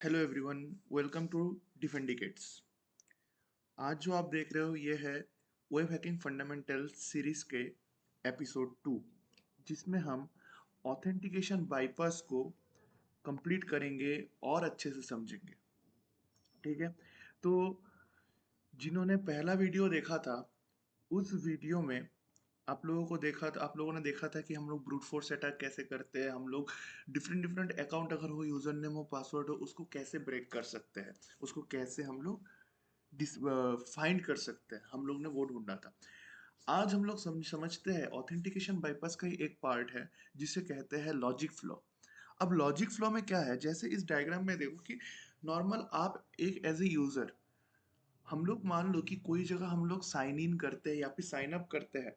Hello everyone, welcome to Defendicates. आज जो आप देख रहे हो ये है वेब हैकिंग फंडामेंटल्स सीरीज के एपिसोड 2, जिसमें हम ऑथेंटिकेशन बाईपास को कंप्लीट करेंगे और अच्छे से समझेंगे। ठीक है, तो जिन्होंने पहला वीडियो देखा था, उस वीडियो में आप लोगों ने देखा था कि हम लोग ब्रूट फोर्स अटैक कैसे करते हैं। हम लोग डिफरेंट डिफरेंट अकाउंट, अगर हो यूजर नेम हो पासवर्ड हो, उसको कैसे ब्रेक कर सकते हैं, उसको कैसे हम लोग फाइंड कर सकते हैं। हम लोग ने वो ढूंढा था। आज हम लोग समझते हैं ऑथेंटिकेशन बाईपास का ही एक पार्ट है जिसे कहते हैं लॉजिक फ्लो। अब लॉजिक फ्लो में क्या है, जैसे इस डायग्राम में देखो कि नॉर्मल आप एक एज ए यूजर, हम लोग मान लो कि कोई जगह हम लोग साइन इन करते हैं या फिर साइन अप करते हैं।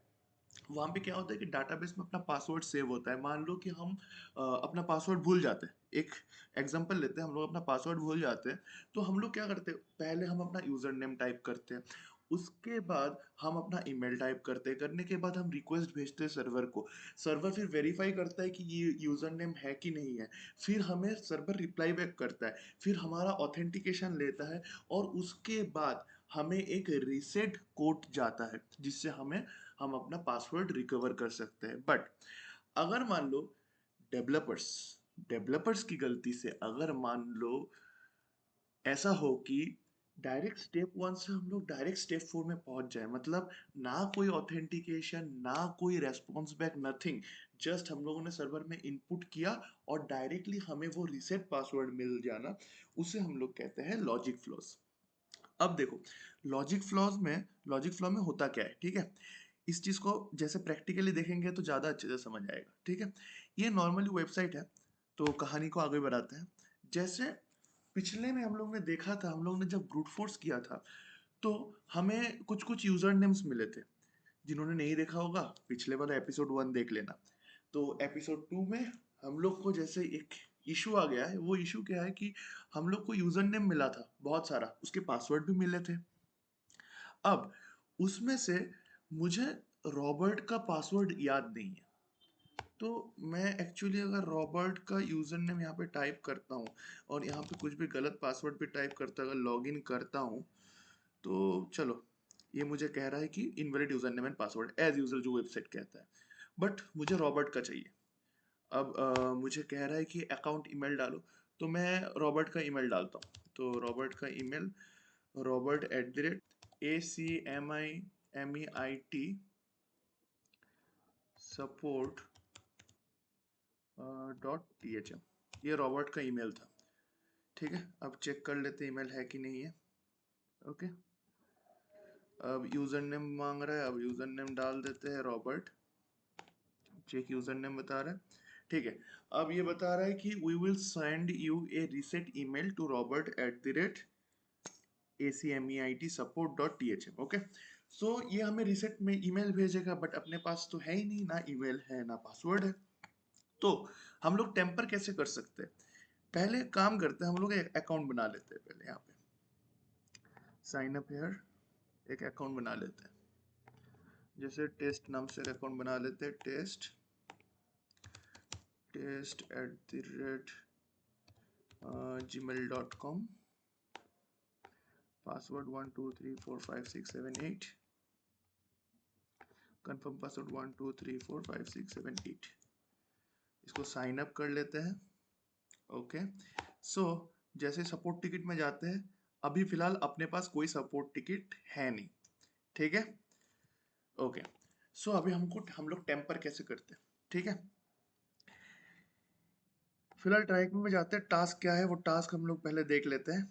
वहाँ पे क्या होता है कि डाटाबेस में अपना पासवर्ड सेव होता है। मान लो कि हम अपना पासवर्ड भूल जाते हैं। एक एग्जांपल लेते हैं, हम लोग अपना पासवर्ड भूल जाते हैं। तो हम लोग क्या करते हैं, पहले हम अपना यूजर नेम टाइप करते हैं, उसके बाद हम अपना ईमेल टाइप करते हैं, करने के बाद हम रिक्वेस्ट भेजते हैं सर्वर को। सर्वर फिर वेरीफाई करता है कि ये यूजर नेम है कि नहीं है। फिर हमें सर्वर रिप्लाई बैक करता है, फिर हमारा ऑथेंटिकेशन लेता है, और उसके बाद हमें एक रीसेट कोड जाता है जिससे हम अपना पासवर्ड रिकवर कर सकते हैं। बट अगर मान लो डेवलपर्स डेवलपर्स की गलती से अगर मान लो ऐसा हो कि डायरेक्ट स्टेप 1 से हम लोग डायरेक्ट स्टेप 4 में पहुंच जाए, मतलब ना कोई ऑथेंटिकेशन, ना कोई रेस्पॉन्स बैक, नथिंग, जस्ट हम लोगों ने सर्वर में इनपुट किया और डायरेक्टली हमें वो रीसेट पासवर्ड मिल जाना, उसे हम लोग कहते हैं लॉजिक फ्लॉज। अब देखो, लॉजिक फ्लो में होता क्या है, ठीक है। इस चीज को जैसे प्रैक्टिकली देखेंगे तो ज्यादा अच्छे से समझ आएगा, ठीक है। ये नॉर्मली वेबसाइट है, तो कहानी को आगे बढ़ाते हैं। जैसे पिछले में हम लोग ने देखा था, हम लोग ने जब ब्रूट फोर्स किया था, तो हमें कुछ कुछ यूजर नेम्स मिले थे। जिन्होंने नहीं देखा होगा, पिछले वाला एपिसोड 1 देख लेना। तो एपिसोड 2 में हम लोग को जैसे एक इशू आ गया है। वो इशू क्या है कि हम लोग को यूजर नेम मिला था बहुत सारा, उसके पासवर्ड भी मिले थे। अब उसमें से मुझे रॉबर्ट का पासवर्ड याद नहीं है। तो मैं एक्चुअली अगर रॉबर्ट का यूजर नेम यहाँ पे टाइप करता हूँ और यहाँ पे कुछ भी गलत पासवर्ड भी टाइप करता, अगर लॉग इन करता हूँ, तो चलो, ये मुझे कह रहा है कि invalid user name and password as user, जो वेबसाइट कहता है। बट मुझे रॉबर्ट का चाहिए। अब मुझे कह रहा है कि अकाउंट ईमेल डालो, तो मैं रॉबर्ट का ईमेल डालता हूँ। तो रॉबर्ट का ईमेल, robert@acmeit support.thm, ये रॉबर्ट का ईमेल था। ठीक है, अब चेक कर लेते ईमेल है कि नहीं है। ओके, अब यूजर नेम मांग रहा है, अब यूजर नेम डाल देते हैं रॉबर्ट। चेक यूजर नेम बता रहा है, ठीक है। अब ये बता रहा है कि we will send you a reset email to robert@acmeit support.thm। Okay, so ये हमें रीसेट में ईमेल भेजेगा, बट अपने पास तो है ही नहीं, ना ईमेल है ना पासवर्ड है। तो हम लोग टेम्पर कैसे कर सकते हैं? पहले काम करते हैं, हम लोग एक अकाउंट बना लेते हैं। पहले यहाँ पे साइन अप हेयर, एक अकाउंट बना लेते हैं। जैसे टेस्ट नाम से एक अकाउंट बना लेते हैं, test@gmail.com, पासवर्ड 12345678, कंफर्म पासवर्ड 12345678। इसको साइन अप कर लेते हैं। ओके, सो जैसे सपोर्ट टिकट में जाते हैं, अभी फिलहाल अपने पास कोई सपोर्ट टिकट है नहीं, ठीक है। ओके, सो अभी हम लोग टेम्पर कैसे करते हैं, ठीक है। फिलहाल ट्रैक में जाते हैं, टास्क क्या है वो टास्क हम लोग पहले देख लेते हैं।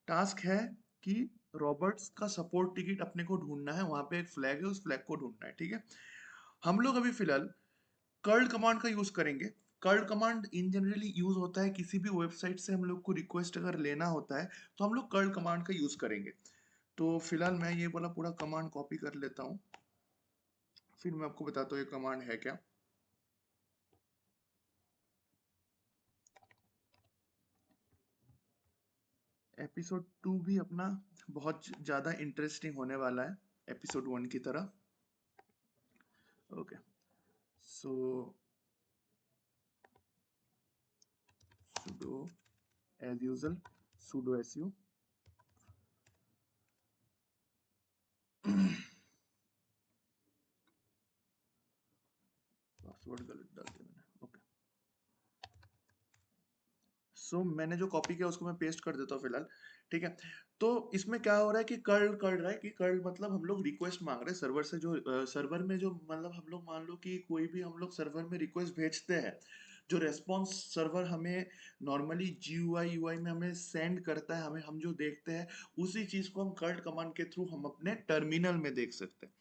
टास्क है कि रॉबर्ट्स का सपोर्ट टिकट अपने को ढूंढना है। वहां पे एक फ्लैग है, उस फ्लैग को ढूंढना है, ठीक है। हम लोग अभी फिलहाल कर्ल कमांड का यूज करेंगे। Curl command in generally use होता है किसी भी वेबसाइट से हम लोग को रिक्वेस्ट अगर लेना होता है, तो हम लोग कर्ल कमांड का यूज करेंगे। तो फिलहाल मैं ये वाला पूरा कमांड कॉपी कर लेता हूँ, फिर मैं आपको बताता हूँ ये कमांड है क्या। एपिसोड 2 भी अपना बहुत ज़्यादा इंटरेस्टिंग होने वाला है एपिसोड 1 की तरह। Okay, so sudo as usual sudo su password गलत डाल दिया मैंने। ओके, सो मैंने जो कॉपी किया उसको मैं पेस्ट कर देता हूँ फिलहाल। ठीक है, तो इसमें क्या हो रहा है कि कर्ल कर रहा है कि कर्ल मतलब हम लोग रिक्वेस्ट मांग रहे हैं सर्वर से, जो सर्वर में जो मतलब हम लोग मान लो कि कोई भी हम लोग सर्वर में रिक्वेस्ट भेजते हैं, जो रेस्पॉन्स सर्वर हमें नॉर्मली GUI UI में हमें सेंड करता है, हमें हम जो देखते हैं उसी चीज को हम कर्ल कमांड के थ्रू हम अपने टर्मिनल में देख सकते हैं।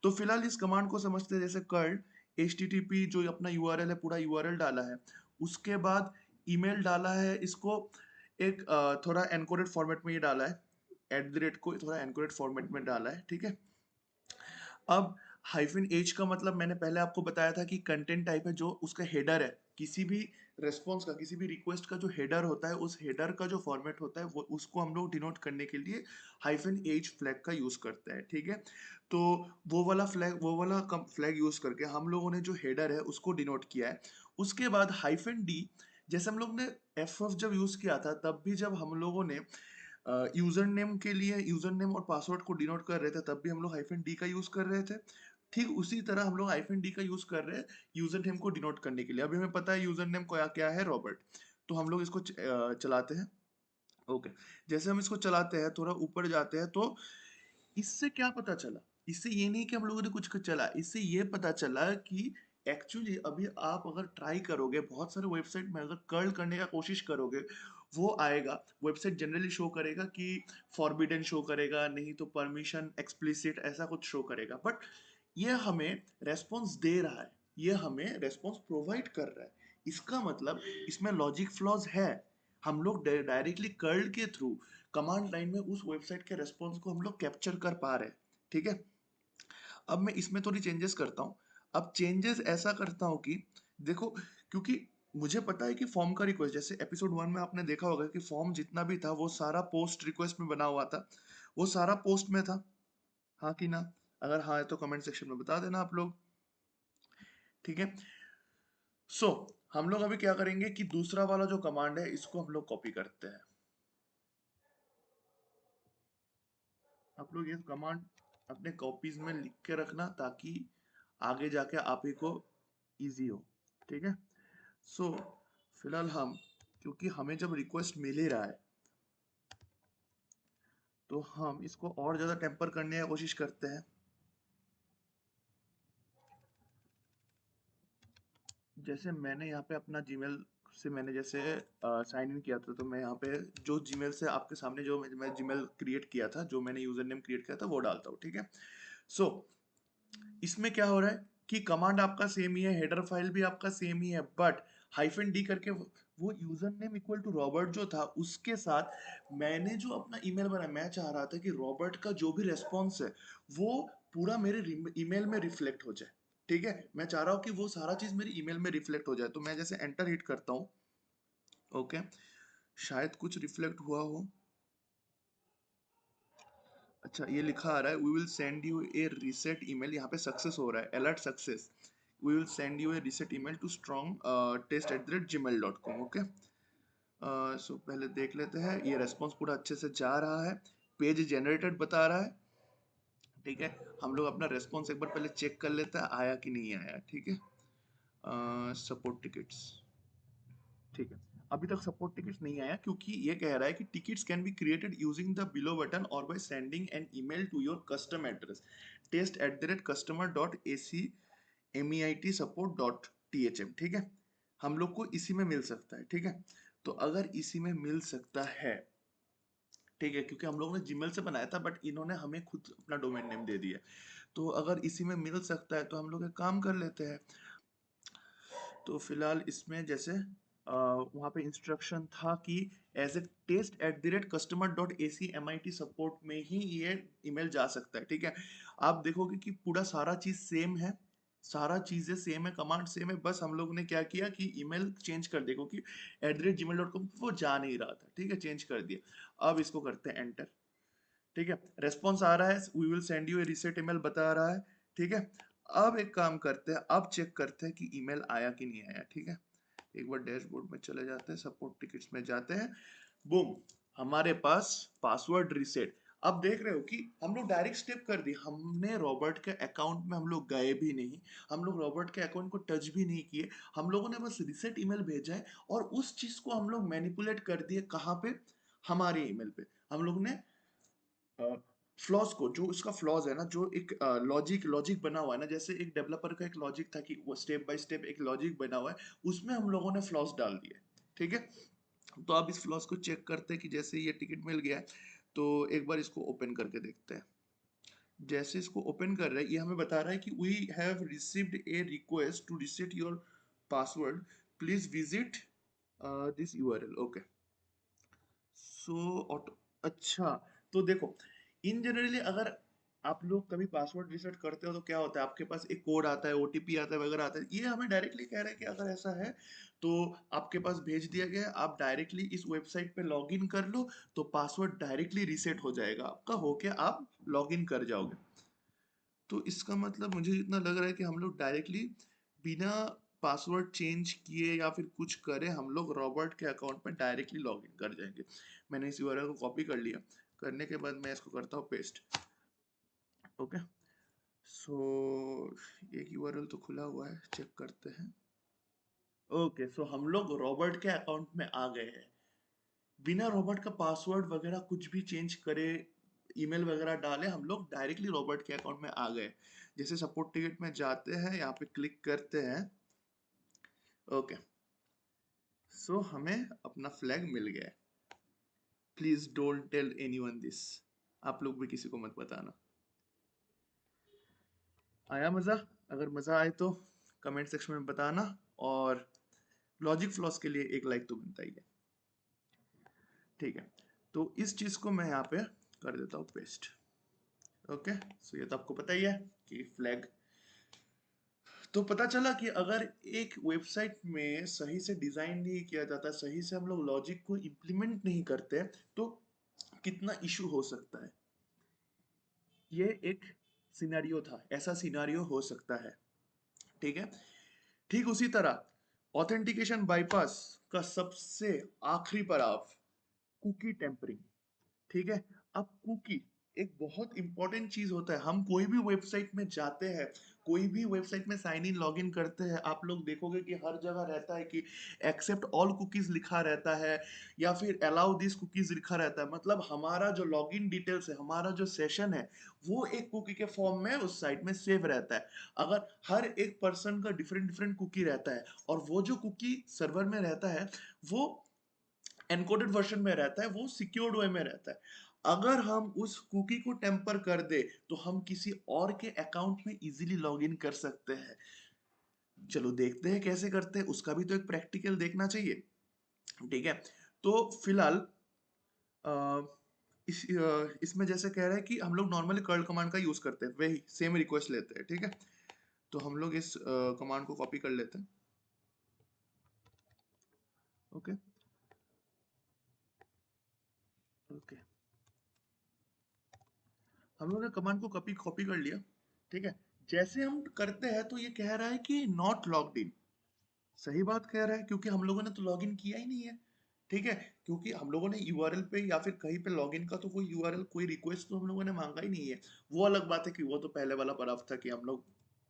तो फिलहाल इस कमांड को समझते हैं, जैसे कर्ल HTTP जो अपना URL है पूरा URL डाला है, उसके बाद ईमेल डाला है, इसको एक थोड़ा एनकोडेड फॉर्मेट में ये डाला है, एट द रेट को थोड़ा एनकोडेड फॉर्मेट में डाला है। ठीक है, अब हाइफन एच का मतलब मैंने पहले आपको बताया था कि कंटेंट टाइप है, जो उसका हेडर है, किसी भी रेस्पॉन्स का, किसी भी रिक्वेस्ट का जो हेडर होता है, उस हेडर का जो फॉर्मेट होता है वो उसको हम लोग डिनोट करने के लिए हाइफन एच फ्लैग का यूज करते हैं। ठीक है, तो वो वाला फ्लैग यूज करके हम लोगों ने जो हेडर है उसको डिनोट किया है। उसके बाद हाइफन डी, जैसे हम लोग ने एफ जब यूज किया था, तब भी जब हम लोगों ने यूजर नेम के लिए यूजर नेम और पासवर्ड को डिनोट कर रहे थे, तब भी हम लोग हाइफन डी का यूज कर रहे थे। ठीक उसी तरह हम लोग हाइफन डी का यूज कर रहे हैं यूजर नेम को डिनोट करने के लिए। अभी हमें पता है यूजर नेम क्या क्या है, रॉबर्ट। तो हम लोग इसको चलाते हैं। ओके, जैसे हम इसको चलाते हैं, थोड़ा ऊपर जाते हैं, तो इससे क्या पता चला, इससे ये नहीं कि हम लोगों ने कुछ चला, इससे ये पता चला कि एक्चुअली अभी आप अगर ट्राई करोगे, बहुत सारे वेबसाइट में अगर कर्ल करने का कोशिश करोगे, वो आएगा, वेबसाइट जनरली शो करेगा कि फॉरबिडन शो करेगा, नहीं तो परमिशन एक्सप्लिसिट ऐसा कुछ शो करेगा। बट ये हमें रेस्पॉन्स दे रहा है, ये हमें रेस्पॉन्स प्रोवाइड कर रहा है, इसका मतलब इसमें लॉजिक फ्लॉज है। हम लोग डायरेक्टली कर्ल के थ्रू कमांड लाइन में उस वेबसाइट के रेस्पॉन्स को हम लोग कैप्चर कर पा रहे हैं। ठीक है, अब मैं इसमें थोड़ी चेंजेस करता हूँ। अब चेंजेस ऐसा करता हूँ कि देखो, क्योंकि मुझे पता है कि फॉर्म का रिक्वेस्ट, जैसे एपिसोड 1 में आपने देखा होगा कि फॉर्म जितना भी था वो सारा पोस्ट रिक्वेस्ट में बना हुआ था, वो सारा पोस्ट में था, हाँ कि ना? अगर हाँ है तो कमेंट सेक्शन में बता देना आप लोग। ठीक है, सो हम लोग अभी क्या करेंगे कि दूसरा वाला जो कमांड है इसको हम लोग कॉपी करते हैं। आप लोग ये कमांड अपने कॉपीज में लिख के रखना, ताकि आगे जाके आप ही को इजी हो। ठीक है, सो फिलहाल हम, क्योंकि हमें जब रिक्वेस्ट मिल ही रहा है, तो हम इसको और ज्यादा टेम्पर करने की कोशिश करते हैं। जैसे मैंने यहाँ पे अपना जीमेल से मैंने जैसे साइन इन किया था, तो मैं यहाँ पे जो जीमेल से आपके सामने जो मैं जीमेल क्रिएट किया था, जो मैंने यूजर नेम क्रिएट किया था वो डालता हूँ। ठीक है, सो इसमें क्या हो रहा है कि कमांड आपका सेम ही है, हेडर फाइल भी आपका सेम ही है, बट हाइफन डी करके वो user name equal to Robert जो था, उसके साथ मैंने जो अपना ईमेल बनाया, मैं चाह रहा था कि रॉबर्ट का जो भी रेस्पॉन्स है वो पूरा मेरे ईमेल में रिफ्लेक्ट हो जाए। ठीक है, मैं चाह रहा हूँ कि वो सारा चीज मेरी ईमेल में रिफ्लेक्ट हो जाए, तो मैं जैसे एंटर हिट करता हूँ। ओके, शायद कुछ रिफ्लेक्ट हुआ हो। अच्छा, ये लिखा आ रहा है, we will send you a reset email, यहाँ पे सक्सेस हो रहा है, alert success, we will send you a reset email to strong@gmail.com। Okay, so पहले देख लेते हैं, ये रेस्पॉन्स पूरा अच्छे से जा रहा है, पेज जनरेटेड बता रहा है। ठीक है, हम लोग अपना रेस्पॉन्स एक बार पहले चेक कर लेते हैं आया कि नहीं आया। ठीक है, सपोर्ट टिकट्स, ठीक है, अभी तक सपोर्ट टिकट्स नहीं आया, क्योंकि ये कह रहा है कि tickets can be created using the below button और by sending an email to your custom address test@customer.acemeitsupport.thm। ठीक है, हम लोग को इसी में मिल सकता है। ठीक है, तो अगर इसी में मिल सकता है, ठीक है, क्योंकि हम लोगों ने जीमेल से बनाया था, बट इन्होंने हमें खुद अपना डोमेन नेम दे दिया, तो अगर इसी में मिल सकता है तो हम लोग एक काम कर लेते हैं। तो फिलहाल इसमें जैसे वहाँ पे इंस्ट्रक्शन था कि एज ए test@customer.acemitsupport में ही ये ईमेल जा सकता है। ठीक है, आप देखोगे कि पूरा सारा चीज सेम है, सारा चीजें सेम है, कमांड सेम है, बस हम लोग ने क्या किया कि ईमेल चेंज कर दिया, क्योंकि @gmail.com वो जा नहीं रहा था। ठीक है, चेंज कर दिया। अब इसको करते हैं एंटर। ठीक है, रेस्पॉन्स आ रहा है, we will send you a reset email बता रहा है। ठीक है, अब एक काम करते हैं, अब चेक करते हैं कि ईमेल आया कि नहीं आया। ठीक है, एक बार डैशबोर्ड में चले जाते हैं, सपोर्ट टिकट्स में जाते हैं, बूम, हमारे पास पासवर्ड रीसेट। अब देख रहे हो कि हम लोग डायरेक्ट स्टेप कर दी, हमने रॉबर्ट के अकाउंट में हम लोग गए भी नहीं, हम लोग रॉबर्ट के अकाउंट को टच भी नहीं किए, हम लोगों ने बस रीसेट ईमेल भेजा है और उस चीज को हम लोग मैनिपुलेट कर दिए। कहाँ पे? हमारे ईमेल पे। हम लोग ने फ्लॉज को, जो उसका फ्लॉज है ना, जो एक लॉजिक लॉजिक बना हुआ है ना, जैसे एक डेवलपर का एक लॉजिक था कि वो स्टेप बाय स्टेप एक लॉजिक बना हुआ है, उसमें हम लोगों ने फ्लॉज डाल दिए। ठीक है, तो अब इस फ्लॉज को चेक करते हैं कि जैसे ये टिकट मिल गया है, तो एक बार इसको ओपन करके देखते हैं। जैसे इसको ओपन कर रहे हैं, ये हमें बता रहा है कि we have received a request to reset your password, please visit this URL. Okay, so auto, अच्छा, तो देखो, इन जनरली अगर आप लोग कभी पासवर्ड रिसेट करते हो तो क्या होता है, आपके पास एक कोड आता है, ओटीपी आता है वगैरह आता है। ये हमें डायरेक्टली कह रहा है कि अगर ऐसा है तो आपके पास भेज दिया गया है, आप डायरेक्टली इस वेबसाइट पे लॉग इन कर लो, तो पासवर्ड डायरेक्टली रिसेट हो जाएगा आपका, होके आप लॉग इन कर जाओगे। तो इसका मतलब मुझे इतना लग रहा है कि हम लोग डायरेक्टली बिना पासवर्ड चेंज किए या फिर कुछ करे, हम लोग रॉबर्ट के अकाउंट में डायरेक्टली लॉग इन कर जाएंगे। मैंने इस यूआरएल को कॉपी कर लिया, करने के बाद मैं इसको करता हूँ पेस्ट। ओके, सो एक यूआरएल तो खुला हुआ है, चेक करते हैं। ओके, सो हम लोग रॉबर्ट के अकाउंट में आ गए हैं, बिना रॉबर्ट का पासवर्ड वगैरह कुछ भी चेंज करे, ईमेल वगैरह डाले, हम लोग डायरेक्टली रॉबर्ट के अकाउंट में आ गए। जैसे सपोर्ट टिकट में जाते हैं, यहाँ पे क्लिक करते हैं। ओके, सो हमें अपना फ्लैग मिल गया है। Please don't tell anyone this, आप लोग भी किसी को मत बताना। आया मजा? अगर मजा आए तो कमेंट सेक्शन में बताना, और लॉजिक फ्लॉस के लिए एक लाइक तो बनता ही है। ठीक है, तो इस चीज को मैं यहाँ पे कर देता हूँ पेस्ट। ओके, सो ये तो आपको पता ही है कि फ्लैग। तो पता चला कि अगर एक वेबसाइट में सही से डिजाइन नहीं किया जाता, सही से हम लोग लॉजिक को इम्प्लीमेंट नहीं करते, तो कितना इशू हो सकता है। ये एक सिनेरियो था, ऐसा सिनेरियो हो सकता है। ठीक है, ठीक उसी तरह ऑथेंटिकेशन बाईपास का सबसे आखिरी पड़ाव, कुकी टेम्परिंग। ठीक है, अब कुकी एक बहुत इंपॉर्टेंट चीज होता है। हम कोई भी वेबसाइट में जाते हैं, कोई भी वेबसाइट में साइन इन लॉग इन करते हैं, आप लोग देखोगे कि हर जगह रहता है कि एक्सेप्ट ऑल कुकीज लिखा रहता है, या फिर अलाउ दिस कुकीज लिखा रहता है। मतलब हमारा जो लॉग इन डिटेल्स है, हमारा जो सेशन है, वो एक कुकी के फॉर्म में उस साइट में सेव रहता है। अगर हर एक पर्सन का डिफरेंट डिफरेंट कुकी रहता है, और वो जो कुकी सर्वर में रहता है, वो एनकोडेड वर्जन में रहता है, वो सिक्योर्ड वे में रहता है। अगर हम उस कुकी को टेम्पर कर दे, तो हम किसी और के अकाउंट में इजीली लॉगिन कर सकते हैं। चलो देखते हैं कैसे करते हैं, उसका भी तो एक प्रैक्टिकल देखना चाहिए। ठीक है, तो फिलहाल इसमें जैसे कह रहा है कि हम लोग नॉर्मली कर्ल कमांड का यूज करते हैं, वही सेम रिक्वेस्ट लेते हैं। ठीक है, तो हम लोग इस कमांड को कॉपी कर लेते हैं। ओके, ओके, हम लोग ने कमांड को कॉपी कॉपी कर लिया। ठीक है, जैसे हम करते हैं तो ये कह रहा है कि नॉट लॉग्ड इन। सही बात कह रहा है, क्योंकि हम लोगों ने तो लॉगिन किया ही नहीं है। ठीक है, क्योंकि हम लोगों ने यूआरएल पे या फिर कहीं पे लॉगिन का तो कोई यूआरएल, कोई रिक्वेस्ट तो हम लोगों ने मांगा ही नहीं है। वो अलग बात है कि वो तो पहले वाला पड़ाव था कि हम लोग,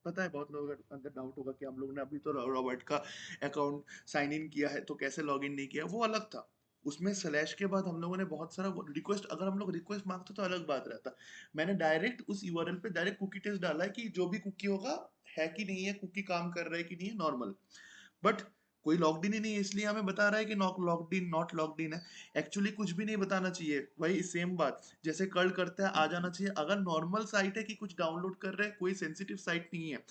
पता है बहुत लोगों के अंदर डाउट होगा कि हम लोग ने अभी तो रॉबर्ट का अकाउंट साइन इन किया है, तो कैसे लॉगिन नहीं किया, वो अलग था। उसमें स्लैश के बाद हम लोगों ने बहुत सारा रिक्वेस्ट, अगर हम लोग रिक्वेस्ट मांगते तो अलग बात रहता। मैंने डायरेक्ट उस यूआरएल पे डायरेक्ट कुकी टेस्ट डाला है कि जो भी कुकी होगा है कि नहीं है, कुकी काम कर रहा है कि नहीं है, नॉर्मल। बट कोई लॉक्ड इन ही नहीं है, इसलिए हमें बता रहा है कि not locked in, not locked in है। एक्चुअली कुछ भी नहीं बताना चाहिए, वही सेम बात जैसे कर्ल करते हैं, आ जाना चाहिए। अगर नॉर्मल साइट है कि कुछ डाउनलोड कर रहे हैं, कोई सेंसिटिव साइट नहीं है,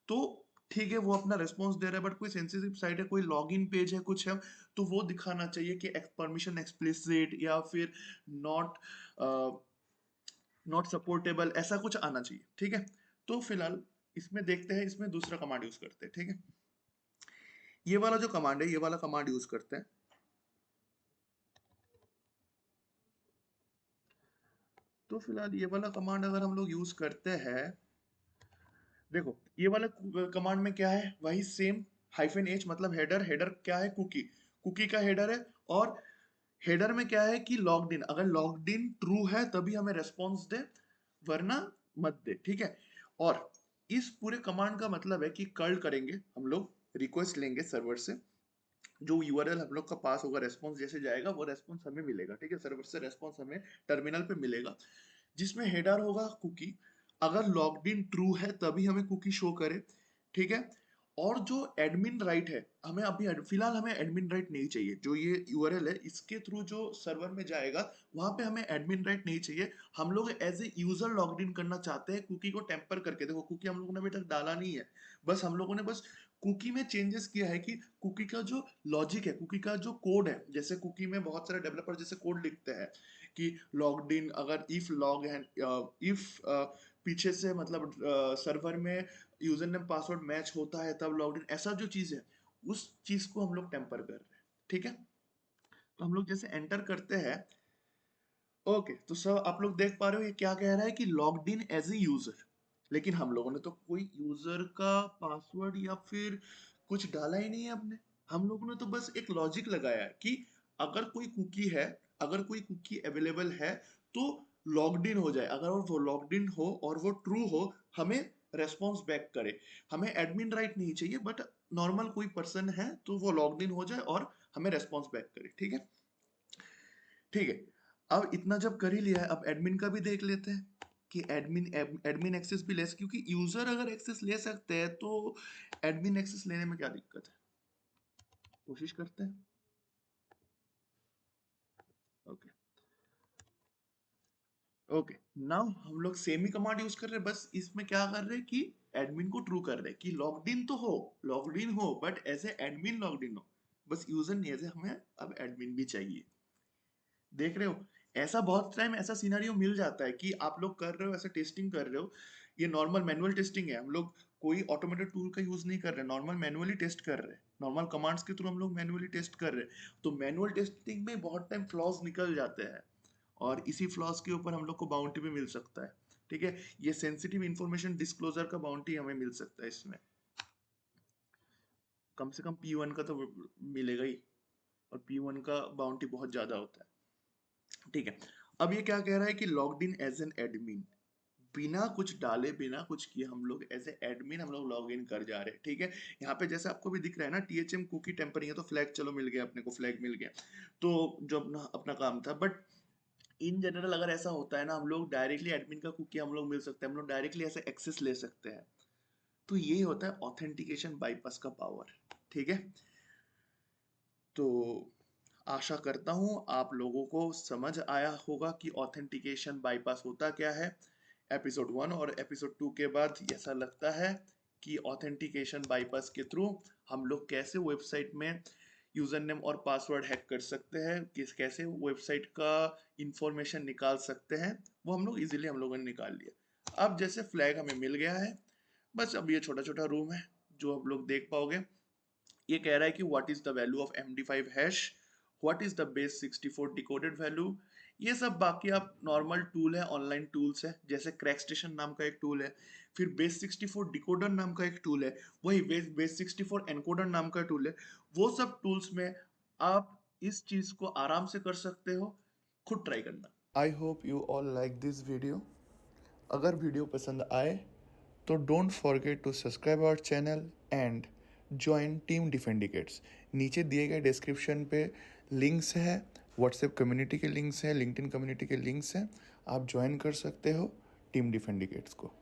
तो ठीक है, वो अपना रिस्पॉन्स दे रहा है। बट कोई सेंसिटिव साइट है, कोई लॉगिन पेज है, कुछ है, तो वो दिखाना चाहिए कि परमिशन एक्सप्लिसिट या फिर नॉट नॉट सपोर्टेबल, ऐसा कुछ आना चाहिए। ठीक है, तो फिलहाल इसमें देखते हैं, इसमें दूसरा कमांड यूज करते हैं। ठीक है, ये वाला जो कमांड है, ये वाला कमांड यूज करते हैं। तो फिलहाल ये वाला कमांड अगर हम लोग यूज करते हैं, देखो ये वाला कमांड में क्या है, वही सेम हाइफन एच, मतलब हेडर। हेडर क्या है? कुकी, कुकी का हेडर है। और हेडर में क्या है कि लॉग्ड इन, अगर लॉग्ड इन ट्रू है तभी हमें रेस्पॉन्स दे, वरना मत दे, ठीक है। और इस पूरे कमांड का मतलब है कि कर्ल करेंगे हम लोग, रिक्वेस्ट लेंगे सर्वर से, जो यूआरएल हम लोग का पास होगा, रेस्पॉन्स जैसे जाएगा वो रेस्पॉन्स हमें मिलेगा, ठीक है। सर्वर से रेस्पॉन्स हमें टर्मिनल पे मिलेगा, जिसमें हेडर होगा कुकी, अगर लॉग्ड इन ट्रू है तभी हमें कुकी शो करे, ठीक है। और जो एडमिन राइट है, हमें अभी फिलहाल हमें एडमिन राइट नहीं चाहिए, जो ये यूआरएल है इसके थ्रू जो सर्वर में जाएगा वहां पे हमें एडमिन राइट नहीं चाहिए। हम लोग as a user logged in करना चाहते हैं कुकी को टेम्पर करके। देखो कुकी हम लोगों ने अभी तक डाला नहीं है, बस हम लोगों ने बस कुकी में चेंजेस किया है कि कुकी का जो लॉजिक है, कुकी का जो कोड है, जैसे कुकी में बहुत सारे डेवलपर जैसे कोड लिखते हैं कि लॉग्ड इन, अगर इफ लॉग है, इफ पीछे से मतलब सर्वर में यूजर नेम पासवर्ड मैच होता है तब लॉग्ड इन, ऐसा जो चीज है उस चीज को हम लोग टेम्पर कर रहे हैं, ठीक है। तो हम लोग जैसे एंटर करते हैं, ओके, तो सर आप लोग देख पा रहे हो ये क्या कह रहा है कि logged in as a user, लेकिन हम लोगों ने तो कोई यूजर का पासवर्ड या फिर कुछ डाला ही नहीं है अपने। हम लोगों ने तो बस एक लॉजिक लगाया है कि अगर कोई कुकी है, अगर कोई कुकी अवेलेबल है तो लॉग्ड इन हो जाए, अगर वो लॉग्ड इन हो और वो ट्रू हो हमें रेस्पॉन्स बैक करे। हमें एडमिन राइट नहीं चाहिए, बट नॉर्मल कोई पर्सन है तो वो लॉग्ड इन हो जाए और हमें रेस्पॉन्स बैक करे, ठीक है। ठीक है, अब इतना जब कर ही लिया है, अब एडमिन का भी देख लेते हैं कि एडमिन एडमिन एक्सेस भी ले, क्योंकि यूजर अगर एक्सेस ले सकते हैं तो एडमिन एक्सेस लेने में क्या दिक्कत है। कोशिश करते हैं। ओके, ओके, नाउ हम लोग सेम ही कमांड यूज कर रहे हैं, बस इसमें क्या कर रहे हैं कि एडमिन को ट्रू कर रहे हैं कि लॉग्ड इन तो हो, लॉग्ड इन हो, but as a admin logged in हो, बस यूजर नहीं, एज ए हमें अब एडमिन भी चाहिए। देख रहे हो, ऐसा बहुत टाइम ऐसा सिनेरियो मिल जाता है कि आप लोग कर रहे हो, ऐसा टेस्टिंग कर रहे हो, ये नॉर्मल मैनुअल टेस्टिंग है, हम लोग कोई ऑटोमेटेड टूल का यूज नहीं कर रहे, नॉर्मल मैनुअली टेस्ट कर रहे हैं, नॉर्मल कमांड्स के थ्रू हम लोग मैनुअली टेस्ट कर रहे हैं। तो मैनुअल टेस्टिंग में बहुत टाइम फ्लॉज निकल जाते हैं, और इसी फ्लॉज के ऊपर हम लोग को बाउंटी भी मिल सकता है, ठीक है। ये सेंसिटिव इंफॉर्मेशन डिस्क्लोजर का बाउंटी हमें मिल सकता है इसमें, कम से कम P1 का तो मिलेगा ही, और P1 का बाउंटी बहुत ज्यादा होता है, ठीक है। अब ये क्या कह रहा है कि logged in as an admin, बिना कुछ डाले बिना कुछ किए हम लोग एज ए एडमिन हम लोग लॉग इन कर जा रहे हैं, ठीक है। यहाँ पे जैसे आपको भी दिख रहा है ना, THM कुकी टेम्परिंग है तो फ्लैग चलो मिल गया, अपने को फ्लैग मिल गया, तो जो अपना अपना काम था। बट इन जनरल अगर ऐसा होता है ना, हम लोग डायरेक्टली एडमिन का कुकी हम लोग मिल सकते हैं, हम लोग डायरेक्टली ऐसे एक्सेस ले सकते हैं। तो ये होता है ऑथेंटिकेशन बाईपास का पावर, ठीक है। तो आशा करता हूं आप लोगों को समझ आया होगा कि ऑथेंटिकेशन बाईपास होता क्या है। एपिसोड 1 और एपिसोड 2 के बाद ऐसा लगता है कि ऑथेंटिकेशन बाईपास के थ्रू हम लोग कैसे वेबसाइट में यूजर नेम और पासवर्ड हैक कर सकते हैं, किस कैसे वेबसाइट का इंफॉर्मेशन निकाल सकते हैं, वो हम लोग इजीली हम लोगों ने निकाल लिया। अब जैसे फ्लैग हमें मिल गया है, बस अब ये छोटा छोटा रूम है जो आप लोग देख पाओगे। ये कह रहा है कि what is the value of MD5 hash, what is the base 64 decoded value. ये सब बाकी आप नॉर्मल टूल है, ऑनलाइन टूल्स है, जैसे क्रैक स्टेशन नाम का एक टूल है, फिर बेस 64 डिकोडर नाम का एक टूल है, वही बेस 64 एनकोडर नाम का टूल है। वो सब टूल्स में आप इस चीज को आराम से कर सकते हो, खुद ट्राई करना। I hope you all like this video. अगर वीडियो पसंद आए तो don't forget to subscribe our channel and join team Defendicates. नीचे दिए गए डिस्क्रिप्शन पे लिंक्स है, व्हाट्सएप कम्युनिटी के लिंक्स हैं, लिंक्डइन कम्युनिटी के लिंक्स हैं, आप ज्वाइन कर सकते हो टीम डिफेंडिकेट्स को।